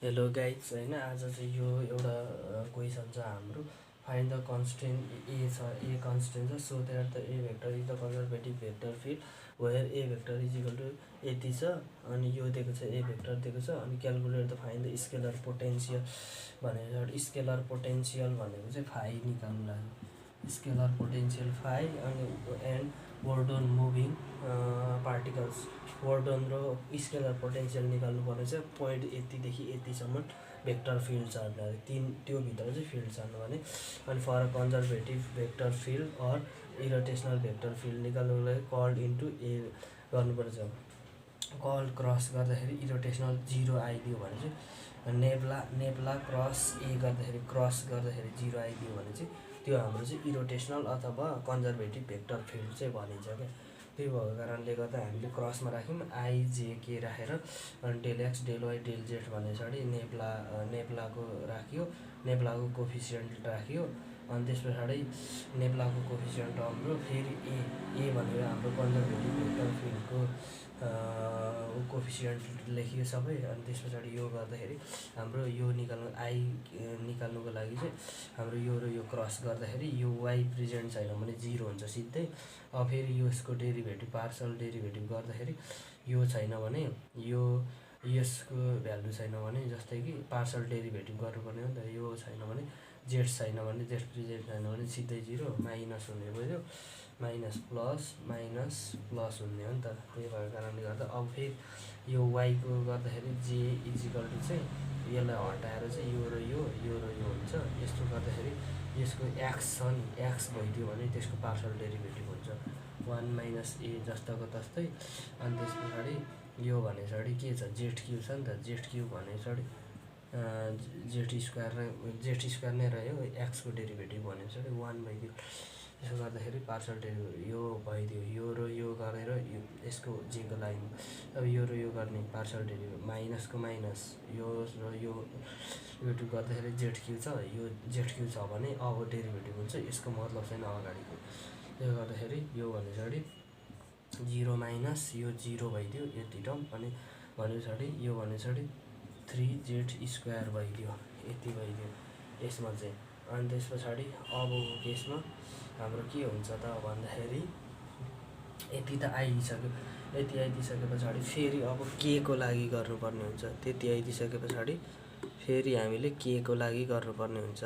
Hello guys होइन आज चाहिँ यो एउटा क्वेसन छ हाम्रो फाइन्ड द कन्स्टेन्ट ए छ ए कन्स्टेन्ट छ so that the A vector is the conservative vector field where A vector is equal to यति छ अनि यो दिएको छ ए भेक्टर दिएको छ अनि calculate the find the scalar potential भनेर स्केलर पोटेन्सियल भनेको चाहिँ फाइ निकाल्नु लाग्यो स्केलर पोटेन्सियल फाइ अनि and work on moving particles वर्डन र स्केलर पोटेन्सियल निकाल्नु पर्ने चाहिँ पोइन्ट यतिदेखि यतिसम्म भेक्टर फिल्ड छ त्यो भित्र चाहिँ फिल्ड छन् भने अनि for conservative vector field or irrotational vector field निकाल्नुको लागि कल्ड इन्टु ए गर्नुपर्छ कल्ड क्रस गर्दाखेरि इरोटेसनल 0 आइदियो भने चाहिँ नेप्ला क्रस ए गर्दाखेरि क्रस गर्दाखेरि 0 आइदियो भने चाहिँ त्यो हाम्रो चाहिँ इरोटेसनल अथवा कन्जर्भेटिभ भेक्टर फिल्ड चाहिँ भनिन्छ क्या त्यही भएको कारणले गर्दा हामीले क्रसमा राख्यौँ आइजेके राखेर अनि del x del y del z भने पछाडि नेप्लाको राख्यो नेप्लाको कोफिसियन्ट राख्यो अनि त्यस पछाडि नेप्लाको कोफिसियन्ट हाम्रो फेरि ए भनेर हाम्रो कन्जर्भेटिभ भेक्टर फिल्डको कोफिसियन्ट लेखियो सबै अनि त्यस पछाडि यो गर्दाखेरि हाम्रो यो निकाल्नुको लागि चाहिँ हाम्रो यो र यो क्रस गर्दाखेरि यो वाइ प्रेजेन्ट छैन भने 0 हुन्छ सिधै अब फेरि यसको डेरिभेटिभ पार्सल डेरिभेटिभ गर्दाखेरि यो छैन भने यसको भ्यालु छैन भने जस्तै कि पार्सल डेरिभेटिभ गर्नुपर्ने हो नि त यो छैन भने जेड छैन भने जेड प्रेजेन्ट छैन भने सिधै 0 माइनस हुने भयो माइनस प्लस हुने हो नि त त्यही भएको कारणले गर्दा अब फेरि यो वाइको गर्दाखेरि जे इजिकल टु चाहिँ यसलाई हटाएर चाहिँ यो र यो हुन्छ यस्तो गर्दाखेरि यसको एक्स छ नि एक्स भइदियो भने त्यसको पार्सल डेरिभेटिभ हुन्छ 1 माइनस ए जस्ताको तस्तै अनि त्यस पछाडि यो भने पछाडि के छ जेड क्यु छ नि त जेड क्यु भने पछाडि जेड स्क्वायर नै रह्यो एक्सको डेरिभेटिभ भने पछाडि 1 भइदियो त्यसो गर्दाखेरि पार्सल डेरिभेटिभ यो भइदियो यो र यो गरेर यसको जेको लागि अब यो र यो गर्ने पार्सल डेरिभेटिभ माइनसको माइनस यो र यो गर्दाखेरि जेड क्यु छ यो जेड क्यु छ भने अब डेरिभेटिभ हुन्छ यसको मतलब छैन अगाडिको त्यसले गर्दाखेरि यो भने पछाडि 0 माइनस यो 0 भइदियो यति टर्म अनि भने पछाडि यो भने पछाडि 3z स्क्वायर भइदियो यति भइदियो यसमा चाहिँ अनि त्यस पछाडि अबको केसमा हाम्रो के हुन्छ त भन्दाखेरि यति त आइदिसक्यो यति आइदिसके पछाडि फेरि अब के को लागि गर्नुपर्ने हुन्छ त्यति आइदिसके पछाडि फेरि हामीले के को लागि गर्नुपर्ने हुन्छ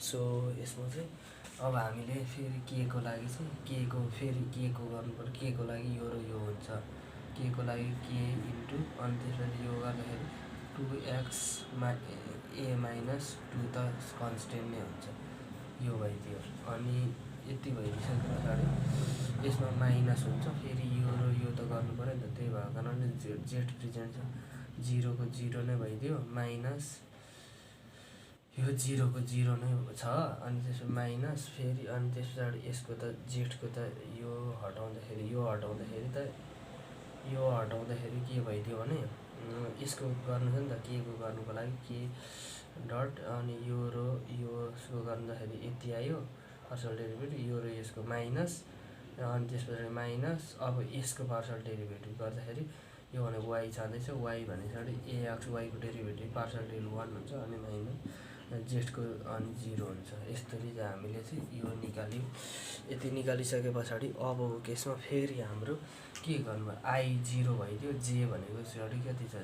सो यसमा चाहिँ अब हामीले फेरि के को लागि चाहिँ फेरि के को गर्नुपर्छ के को लागि यो र यो हुन्छ के को लागि के इन्टु अनि त्यसपछि यो गर्दाखेरि 2x ए माइनस 2 त कन्स्टेन्ट नै हुन्छ यो भइदियो अनि यति भइदिसके पछाडि यसमा माइनस हुन्छ फेरि यो र यो त गर्नु पऱ्यो नि त त्यही भएको कारणले जेड प्रेजेन्ट छ 0 को 0 नै भइदियो माइनस यो 0 को 0 नै छ अनि त्यसपछि माइनस फेरि अनि त्यस पछाडि यसको त जेडको त यो हटाउँदाखेरि के भइदियो भने यसको गर्नु छ नि त के को गर्नुको लागि के डट अनि यो र यसको गर्दाखेरि यति आयो पार्सल डेरिभेटिभ यो र यसको माइनस अनि त्यस पछाडि माइनस अब यसको पार्सल डेरिभेटिभ गर्दाखेरि यो भने वाइ छँदैछ वाइ भने पछाडि एक्स वाइको डेरिभेटिभ पार्सल डेल 1 हुन्छ अनि माइनस जेडको अनि 0 हुन्छ यसरी चाहिँ हामीले चाहिँ यो निकाल्यौँ यति निकालिसके पछाडि अबको केसमा फेरि हाम्रो के गर्नु आई 0 भइदियो जे भनेको पछाडि कति छ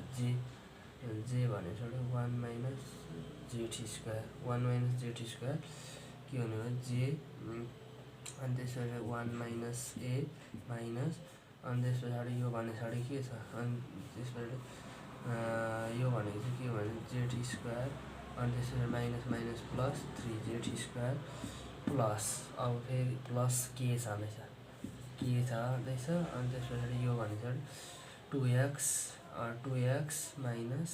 जे भने पछाडि 1 माइनस जेड स्क्वायर के हुने भयो जे अनि त्यसपछि 1 माइनस ए माइनस अनि त्यस पछाडि यो भने पछाडि के छ अनि त्यस पछाडि यो भनेको चाहिँ के भने जेड स्क्वायर अनि त्यसपछि minus plus 3z square plus अब फेरि प्लस के छँदैछ अनि त्यस पछाडि यो भने पछाडि 2x माइनस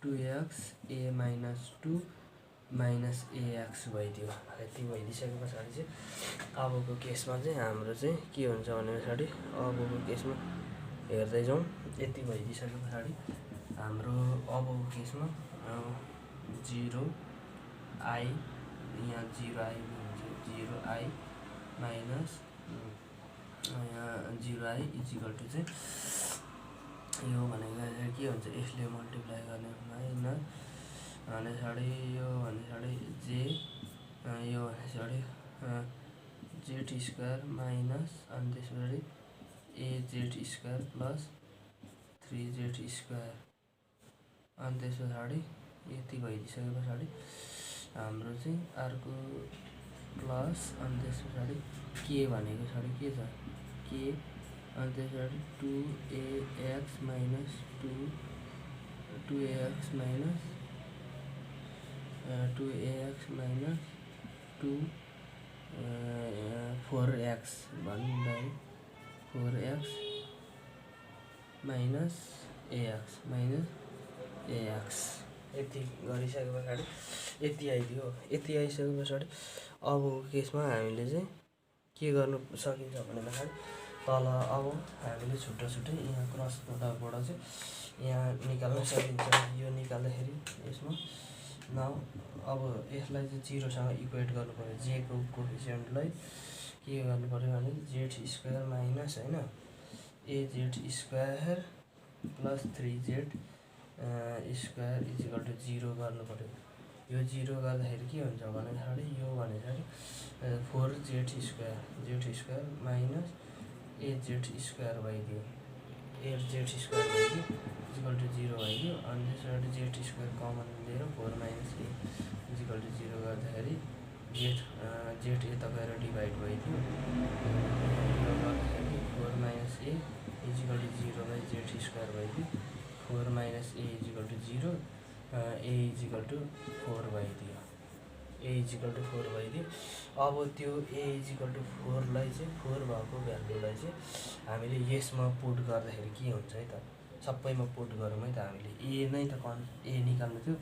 2x ए माइनस 2 माइनस ax भइदियो यति भइदिइसके पछाडि चाहिँ अबको केसमा चाहिँ हाम्रो चाहिँ के हुन्छ भने पछाडि अबको केसमा हेर्दै जाउँ यति भइदिइसके पछाडि हाम्रो अबको केसमा 0 आई यहाँ 0 आई हुन्छ 0 आई माइनस यहाँ 0 आई इजिकल टु चाहिँ यो भनेको के हुन्छ, यसले मल्टिप्लाई गर्ने माइनस भने पछाडि यो भने पछाडि जे यो भने पछाडि जेड स्क्वायर माइनस अनि त्यस पछाडि aged square plus 3z square अनि त्यस पछाडि यति भइदिसके पछाडि हाम्रो चाहिँ अर्को प्लस अनि त्यस पछाडि के भनेको पछाडि के छ के अनि त्यस पछाडि 2ax minus 2ax minus 2 4x भन्दाखेरि 4x माइनस ax यति गरिसके पछाडि यति आइदियो। यति आइसके पछाडि अब केसमा हामीले चाहिँ के गर्नु सकिन्छ भने पछाडि तल अब हामीले छुट्टा छुट्टै यहाँ क्रस प्रोडक्टबाट चाहिँ यहाँ निकाल्न सकिन्छ। यो निकाल्दाखेरि यसमा नाउ अब यसलाई चाहिँ जिरोसँग इक्वेट गर्नु पर्यो। जेको कोफिसियन्टलाई के गर्नु पर्यो भने जेड स्क्वायर माइनस होइन a z square plus 3z square equal to 0 गर्नु पर्यो। यो 0 गर्दाखेरि के हुन्छ भने पछाडि यो भने पछाडि 4z square minus a z square भइदियो। एजेड स्क्वायर भइदियो इजिकल टु 0 भइदियो। अनि त्यसबाट जेड स्क्वायर कमन लिएर 4 माइनस ए इजिकल टु 0 गर्दाखेरि जेड यता गएर डिभाइड भइदियो। यो गर्दाखेरि 4 minus a equal to 0 by z square भइदियो। 4 minus a equal to 0 a equal to 4 भइदियो। ए इजिकल टु 4 भइदियो। अब त्यो ए इजिकल टु 4 लाई चाहिँ 4 भएको भ्यालुलाई चाहिँ हामीले यसमा पुट गर्दाखेरि के हुन्छ है त, सबैमा पुट गरौँ है त। हामीले ए नै त ए निकाल्नु थियो।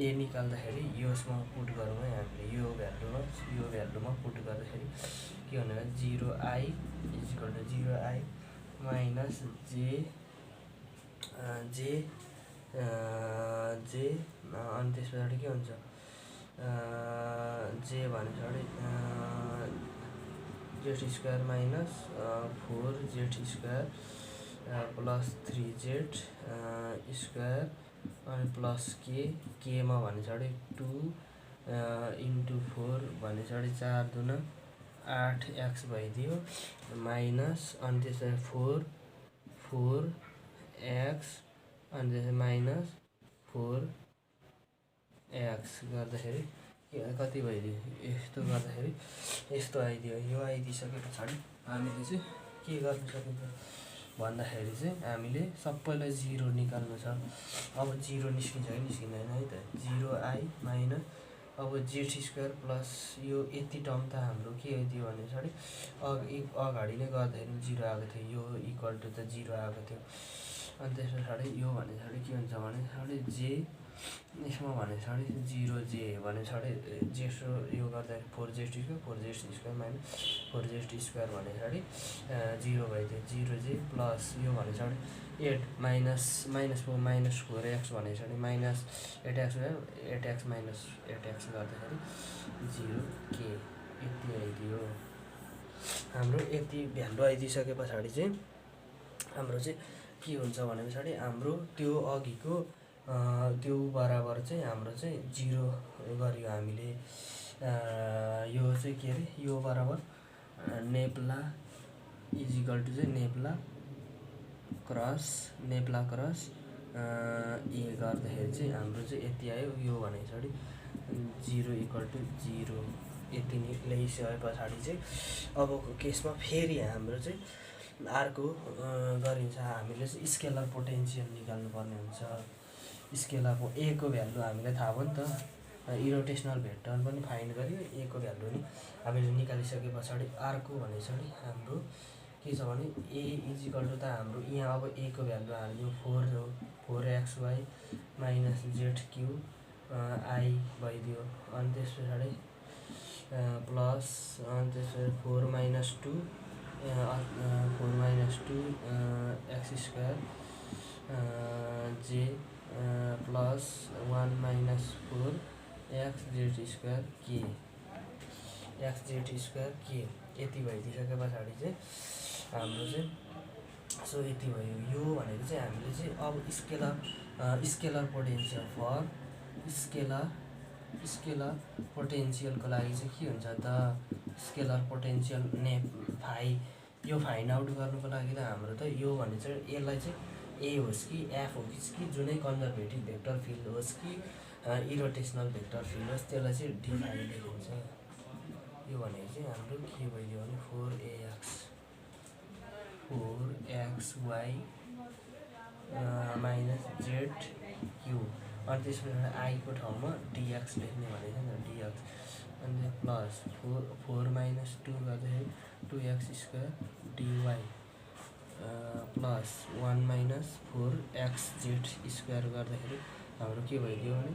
ए निकाल्दाखेरि यसमा पुट गरौँ है हामीले। यो भ्यालुमा पुट गर्दाखेरि के हुने भने 0i equal to 0i minus जे अनि त्यस पछाडि के हुन्छ जे भने पछाडि Z square minus 4z square plus 3z square अनि प्लस केमा भने पछाडि 2 इन्टु 4 भने पछाडि 4 दुना 8x भइदियो माइनस अनि त्यसपछि 4x अनि त्यसपछि माइनस 4x गर्दाखेरि कति भइदियो, यस्तो गर्दाखेरि यस्तो आइदियो। यो आइदिइसके पछाडि हामीले चाहिँ के गर्नु सकिन्छ भन्दाखेरि चाहिँ हामीले सबैलाई 0 निकाल्नु छ। अब 0 निस्किन्छ कि निस्किँदैन है त। 0i माइनस अब जेड स्क्वायर प्लस यो यति टर्म त हाम्रो के आइदियो भने पछाडि अगाडि नै गर्दाखेरि 0 आएको थियो। यो इक्वल टु त 0 आएको थियो। अनि त्यस पछाडि यो भने पछाडि के हुन्छ भने पछाडि जे यसमा भने पछाडि 0j भने पछाडि जेसो यो गर्दाखेरि 4z square minus 4z square भने पछाडि 0 भइदियो। 0j प्लस यो भने पछाडि 8 माइनस 4x भने पछाडि माइनस 8x माइनस 8x गर्दाखेरि 0k यति आइदियो। हाम्रो यति भ्यालु आइदिइसके पछाडि चाहिँ हाम्रो चाहिँ के हुन्छ भने पछाडि हाम्रो त्यो अघिको त्यो बराबर चाहिँ हाम्रो चाहिँ 0 गर्यो हामीले। यो चाहिँ के अरे यो बराबर नेप्ला इजिकल टु चाहिँ नेप्ला क्रस ए गर्दाखेरि चाहिँ हाम्रो चाहिँ यति आयो। यो भने पछाडि 0 इक्वल टु 0 यति नै ल्याइसके पछाडि चाहिँ अबको केसमा फेरि हाम्रो चाहिँ अर्को गरिन्छ। हामीले चाहिँ स्केलर पोटेन्सियल निकाल्नु पर्ने हुन्छ। स्केलर ए को भ्यालु हामीलाई थाहा भयो नि त। इरोटेसनल भेक्टर पनि फाइन्ड गरियो। ए को भ्यालु नि हामीले निकालिसके पछाडि अर्को भने पछाडि हाम्रो के छ भने ए इजिकल टु त हाम्रो यहाँ अब ए को भ्यालु हाल्यो 4 हो। 4xy माइनस zq आई भइदियो। अनि त्यस पछाडि प्लस अनि त्यस पछाडि 4 माइनस 2 x स्क्वायर जे प्लस 1 माइनस 4 xz स्क्वायर के यति भइदिइसके पछाडि चाहिँ हाम्रो चाहिँ सो यति भयो। यो भनेको चाहिँ हामीले चाहिँ अब स्केलर पोटेन्सियल फर स्केलर पोटेन्सियलको लागि चाहिँ के हुन्छ त, स्केलर पोटेन्सियल यो फाइन्ड आउट गर्नुको लागि त हाम्रो त यो भने चाहिँ यसलाई चाहिँ ए होस् कि एफ होस् कि जुनै कन्जर्भेटिभ भेक्टर फिल्ड होस् कि इरोटेसनल भेक्टर फिल्ड होस् त्यसलाई चाहिँ डी फाइ लेखिन्छ। यो भनेको चाहिँ हाम्रो के भइदियो भने 4xy माइनस जेड क्यू, अनि त्यसपछि आईको ठाउँमा डिएक्स लेख्ने भनेको नि डिएक्स, अनि प्लस 4 माइनस 2 गर्दाखेरि 2x square d y plus 1 minus 4x z square गर्दाखेरि हाम्रो के भइदियो भने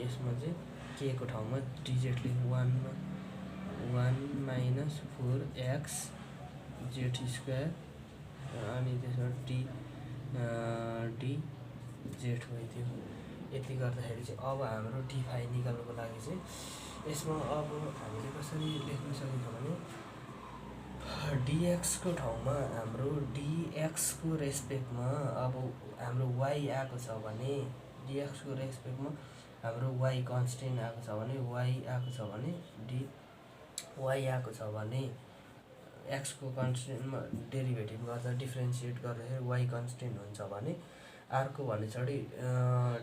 यसमा चाहिँ के को ठाउँमा डिजेड लेख्नु 1 माइनस 4x जेड स्क्वायर, अनि त्यसमा डी जेड भइदियो। यति गर्दाखेरि चाहिँ अब हाम्रो डी फाइ निकाल्नुको लागि चाहिँ यसमा अब हामीले कसरी लेख्न सकिन्छ भने डिएक्सको ठाउँमा हाम्रो डिएक्सको रेस्पेक्टमा अब हाम्रो वाइ आएको छ भने डिएक्सको रेस्पेक्टमा हाम्रो वाइ कन्स्टेन्ट आएको छ भने वाइ आएको छ भने वाइ आएको छ भने एक्सको कन्स्टेन्टमा डेरिभेटिभ गर्दा डिफ्रेन्सिएट गर्दाखेरि वाइ कन्स्टेन्ट हुन्छ भने अर्को भने चाहिँ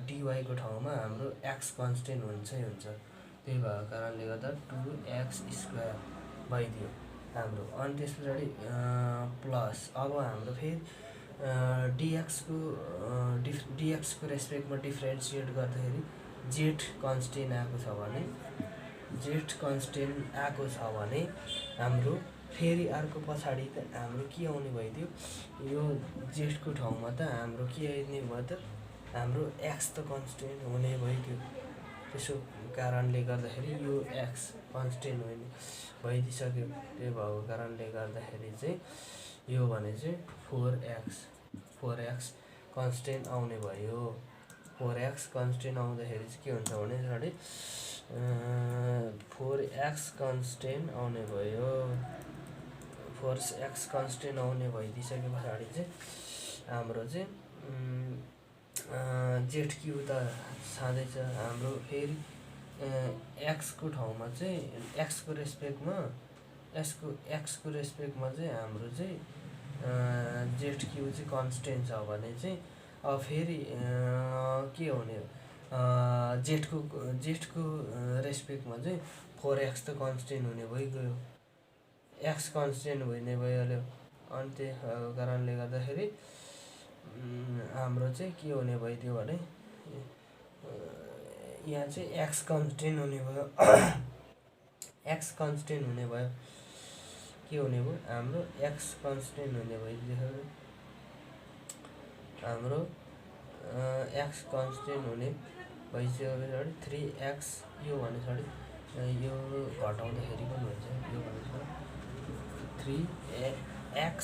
डिवाईको ठाउँमा हाम्रो एक्स कन्स्टेन्ट हुन्छ। त्यही भएको कारणले गर्दा 2x स्क्वायर भइदियो हाम्रो। अनि त्यस पछाडि प्लस अब हाम्रो फेरि डिएक्सको रेस्पेक्टमा डिफ्रेन्सिएट गर्दाखेरि जेड कन्स्टेन्ट आएको छ भने हाम्रो फेरि अर्को पछाडि त हाम्रो के आउने भइदियो, यो जेडको ठाउँमा त हाम्रो के आउने भयो त हाम्रो एक्स त कन्स्टेन्ट हुने भइदियो। त्यसो कारणले गर्दाखेरि यो एक्स कन्स्टेन्ट भइदिइसक्यो। त्यही भएको कारणले गर्दाखेरि चाहिँ यो भने चाहिँ 4x कन्स्टेन्ट आउने भयो। 4x कन्स्टेन्ट आउँदाखेरि चाहिँ के हुन्छ भने 4x कन्स्टेन्ट आउने भयो। 4x कन्स्टेन्ट आउने भइदिइसके पछाडि चाहिँ हाम्रो चाहिँ जेड क्यू त छँदैछ हाम्रो। फेरि एक्सको ठाउँमा चाहिँ एक्सको रेस्पेक्टमा चाहिँ हाम्रो चाहिँ जेड क्यू चाहिँ कन्स्टेन्ट छ भने चाहिँ अब फेरि के हुने, जेडको रेस्पेक्टमा चाहिँ 4x त कन्स्टेन्ट हुने भइगयो, एक्स कन्स्टेन्ट हुने भइहाल्यो। अनि त्यही कारणले गर्दाखेरि हाम्रो चाहिँ के हुने भइदियो भने यहाँ चाहिँ एक्स कन्स्टेन्ट हुने भयो। एक्स कन्स्टेन्ट हुने भयो, के हुने भयो हाम्रो एक्स कन्स्टेन्ट हुने भइदियो। हाम्रो एक्स कन्स्टेन्ट हुने भइसक्यो पछाडि 3x यो भने पछाडि यो घटाउँदाखेरि पनि हुन्छ। यो भने 3x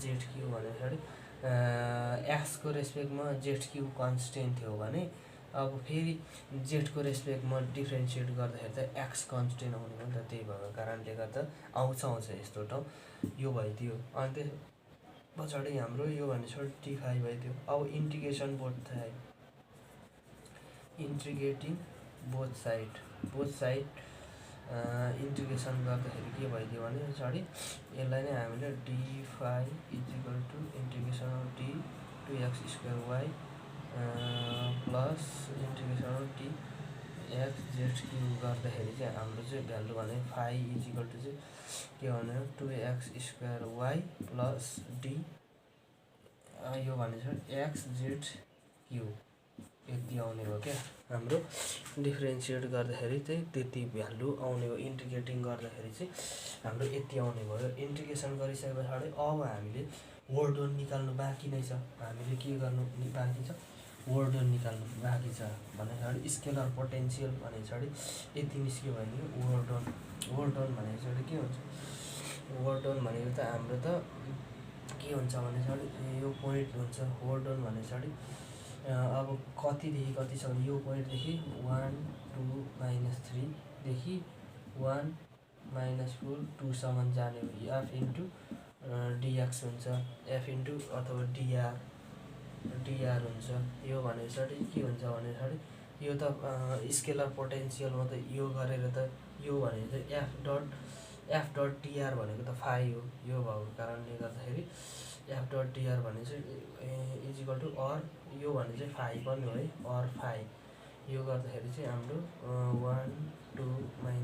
जेड क्यू भने पछाडि एक्सको रेस्पेक्टमा जेड क्यू कन्स्टेन्ट थियो भने अब फेरि जेडको रेस्पेक्टमा डिफ्रेन्सिएट गर्दाखेरि त एक्स कन्स्टेन्ट आउने हो नि त। त्यही भएको कारणले गर्दा आउँछ यस्तो ठाउँ यो भइदियो। अनि त्यस पछाडि हाम्रो यो भने डी5 भइदियो। अब इन्टिग्रेटिङ बोथ साइड इन्टिग्रेसन गर्दाखेरि के भइदियो भने पछाडि यसलाई नै हामीले डी5 integration of D 2x square Y plus integration of D X Z cube गर्दाखेरि चाहिँ हाम्रो चाहिँ भ्यालु भने फाइ इजिकल टु चाहिँ के भने 2x square Y plus D यो भने चाहिँ एक्स जेड क्यूब यति आउने भयो क्या। हाम्रो डिफ्रेन्सिएट गर्दाखेरि चाहिँ त्यति भ्यालु आउने भयो। इन्टिग्रेटिङ गर्दाखेरि चाहिँ हाम्रो यति आउने भयो। इन्टिग्रेसन गरिसके पछाडि अब हामीले वर्ड वन निकाल्नु बाँकी नै छ। हामीले के गर्नु बाँकी छ, वर्ड वन निकाल्नु बाँकी छ भने पछाडि स्केलर पोटेन्सियल भने पछाडि यति निस्क्यो भने वर्ड वन भने पछाडि के हुन्छ, वर्ड वन भनेको त हाम्रो त के हुन्छ भने पछाडि यो पोइन्ट हुन्छ। वर्ड वन भने पछाडि अब कतिदेखि कति छ भने यो पोइन्टदेखि 1 2 -3 देखि 1 -4 2 सम्म जाने हो। एफ इन्टु डिएक्स हुन्छ एफ इन्टु अथवा डिआर हुन्छ। यो भने पछाडि के हुन्छ भने पछाडि यो त स्केलर पोटेन्सियलमा त यो गरेर त यो भनेको चाहिँ एफ डट डिआर भनेको त फाई हो। यो भएको कारणले गर्दाखेरि एफ डट डिआर भने चाहिँ इजिकल टु अर यो भने चाहिँ फाई पनि हो है, अर फाई। यो गर्दाखेरि चाहिँ हाम्रो 1 2 -3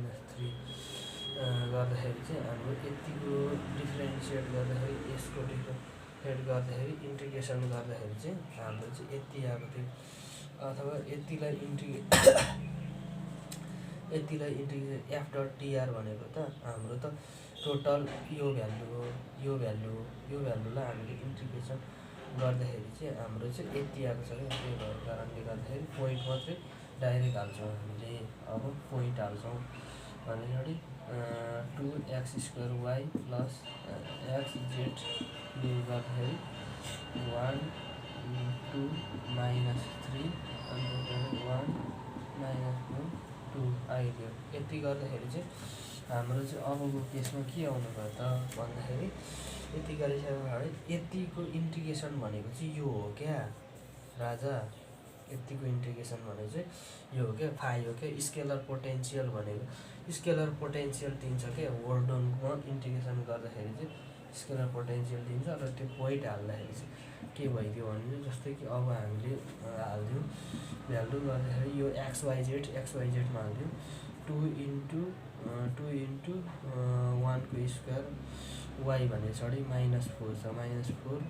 गर्दाखेरि चाहिँ हाम्रो यतिको डिफ्रेन्सिएट गर्दाखेरि यसको डिफ्रेन्सिएट गर्दाखेरि इन्टिग्रेसन गर्दाखेरि चाहिँ हाम्रो चाहिँ यति आएको थियो। अथवा यतिलाई इन्टिग्रेट एफ डट डिआर भनेको त हाम्रो त टोटल यो भ्यालु हो, यो भ्यालुलाई हामीले इन्टिग्रेसन गर्दाखेरि चाहिँ हाम्रो चाहिँ यति आएको छ क्या। त्यो भएको कारणले गर्दाखेरि पोइन्ट मात्रै डाइरेक्ट हाल्छौँ हामीले। अब पोइन्ट हाल्छौँ भनेपछि 2x² y प्लस xz यो गर्दाखेरि 1 2 -3 अनि 1 -2 आइदियो। यति गर्दाखेरि चाहिँ हाम्रो चाहिँ अबको केसमा के आउनु भयो त भन्दाखेरि यति गरिसकेपछि यतिको इन्टिग्रेसन भनेको चाहिँ यो हो क्या राजा। यतिको इन्टिग्रेसन भनेको चाहिँ यो हो क्या, फाई हो क्या। स्केलर पोटेन्सियल भनेको स्केलर पोटेन्सियल दिन्छ क्या वर्डनमा इन्टिग्रेसन गर्दाखेरि चाहिँ स्केलर पोटेन्सियल दिन्छ। र त्यो पोइन्ट हाल्दाखेरि चाहिँ के भइदियो भने जस्तै कि अब हामीले हालिदिउँ भ्यालु गर्दाखेरि यो एक्सवाइजेडमा हालिदिउँ 2 इन्टु 1 को स्क्वायर वाई भने पछाडि -4 छ, -4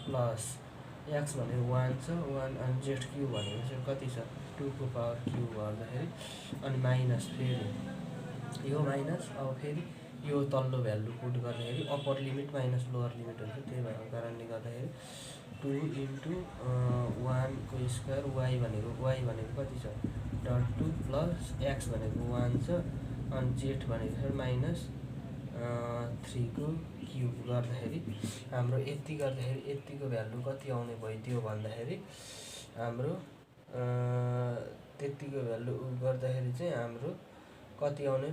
प्लस एक्स भनेको 1 छ, 1 अनि जेड क्यु भनेको चाहिँ कति छ 2 को पावर क्यु गर्दाखेरि अनि माइनस फेरि यो माइनस। अब फेरि यो तल्लो भ्यालु पुट गर्दाखेरि upper limit minus lower limit हुन्छ। त्यही भएको कारणले गर्दाखेरि 2 इन्टु 1 को स्क्वायर वाई भनेको कति छ .2 प्लस एक्स भनेको 1 छ अनि जेड भनेको -3 को क्युब गर्दाखेरि हाम्रो यति गर्दाखेरि यतिको भ्यालु कति आउने भइदियो भन्दाखेरि हाम्रो त्यतिको भ्यालु गर्दाखेरि चाहिँ हाम्रो कति आउने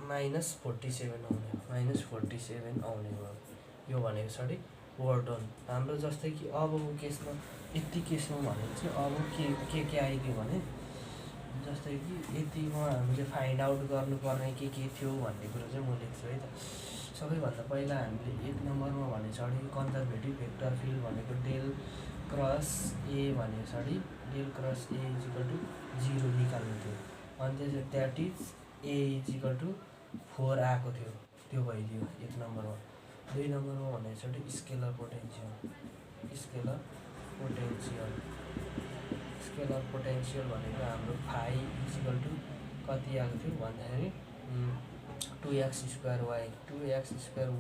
-47 आउने भयो। यो भनेको पछाडि वर्डन हाम्रो जस्तै कि अबको केसमा यति केसमा भने चाहिँ अब के आइदियो भने जस्तै कि यतिमा हामीले फाइन्ड आउट गर्नुपर्ने के थियो भन्ने कुरो चाहिँ म लेख्छु है त। सबैभन्दा पहिला हामीले 1 नम्बरमा भने पछाडि कन्जर्भेटिभ भेक्टर फिल्ड भनेको डेल क्रस ए भने पछाडि del cross A equal to 0 निकाल्नु थियो। अनि त्यसपछि that is A equal to 4 आएको थियो। त्यो भइदियो 1 नम्बरमा। 2 नम्बरमा भने पछाडि स्केलर पोटेन्सियल भनेको हाम्रो फाई इजिकल टु कति आएको थियो भन्दाखेरि 2x²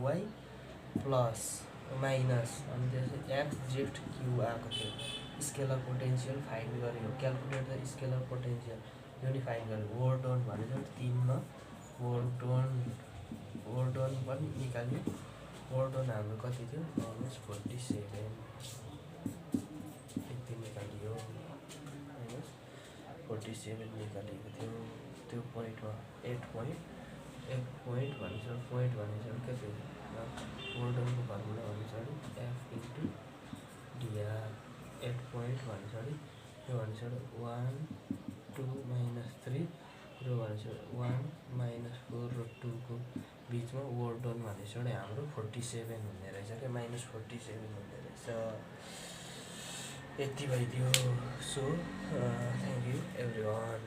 y प्लस माइनस अनि त्यसपछि xz क्यु आएको थियो। स्केलर पोटेन्सियल फाइन्ड गरेको क्यालकुलेट द स्केलर पोटेन्सियल यो नि फाइन्ड गरेको। वर्डन भनेको 3 मा वर्डन पनि निकाल्यो। वर्डन हाम्रो कति थियो -47 यति निकालियो -47 निकालेको थियो। त्यो पोइन्टमा 8 पोइन्ट भनेपछि के थियो वर्डनको फर्मुला अनुसार एफ इन्टु डिआर 8 पोइन्ट भनेपछि यो भनेपछि 1 2 -3 यो भनेपछि 1 -4 र 2 को बिचमा वर्डन भनेपछि हाम्रो 47 हुने रहेछ क्या -47 हुने रहेछ। यति भइदियो। So thank you everyone.